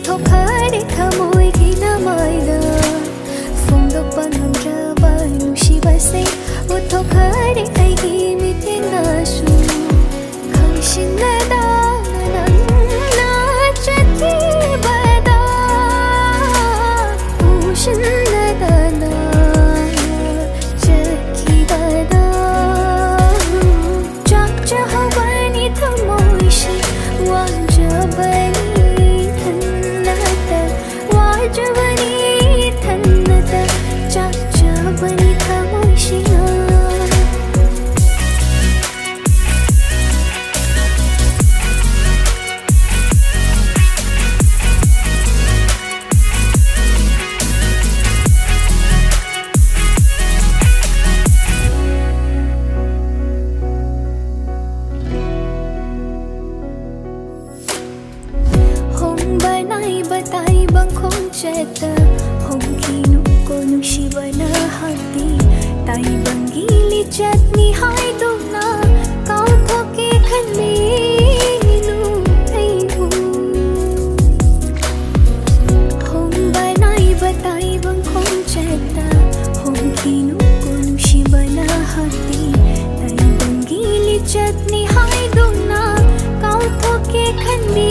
ꯊꯣꯛꯈꯔꯦ ꯊꯃꯣꯏꯒꯤ ꯅꯃꯥꯏꯗ ꯐꯣꯡꯗꯣꯛꯄ ꯉꯝꯗ꯭ꯔꯕ ꯅꯨꯡꯁꯤꯕꯁꯦ ꯎꯠꯊꯣꯛꯈꯔꯦ ꯑꯩꯒꯤ ꯃꯤꯠꯌꯦꯡꯅꯁꯨ ꯈꯪꯁꯤꯟꯅꯗꯅ ꯅꯪꯅ ꯆꯠꯈꯤꯕꯗ 우신나다나 짝기바다 짝짝하와니 더모이시 와줘버니 탄나다 와줘버니 탄나다 짝짝버니 더모이시나 बताई बंखों चेता होंगी नुको नुशिबना हाथी ताई बंगीली चटनी हाय दुना काउ थोके खन्नी नु तैहू हों बनाई बताई बंखों चेता होंगी नुको नुशिबना हाथी ताई बंगीली चटनी हाय दुना cow थोके खन्नी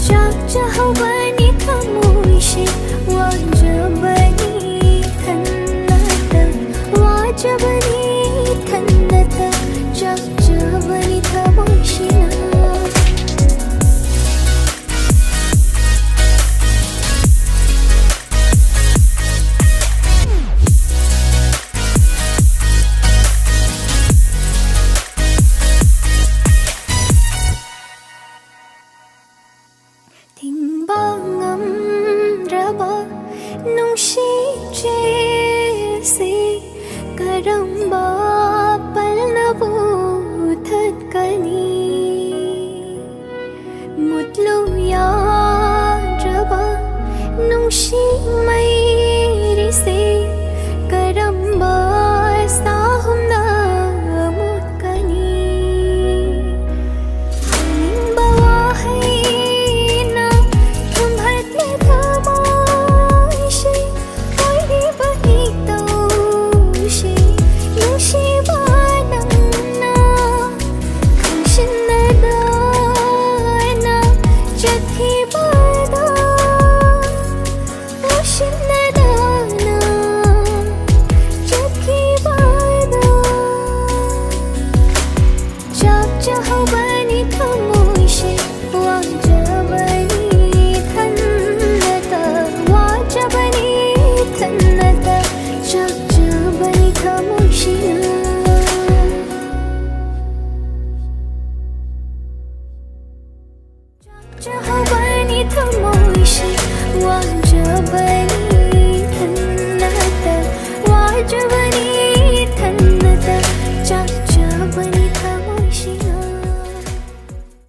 짝짝하와니 더모이시 와줘버니 탄나다 와줘버니 탄나다 짝짝버니 더모이시나 tingbangamraba nungshijesi karamba palnabu thatkani mutluyadraba nungshimairise karamba sahumna mutkani 짝짝하와니 더모이시 와줘버니 탄나다 와줘버니 탄나다 짝짝버니 더모이시나 짝짝하와니 더모이시 와줘버니 탄나다 와줘버니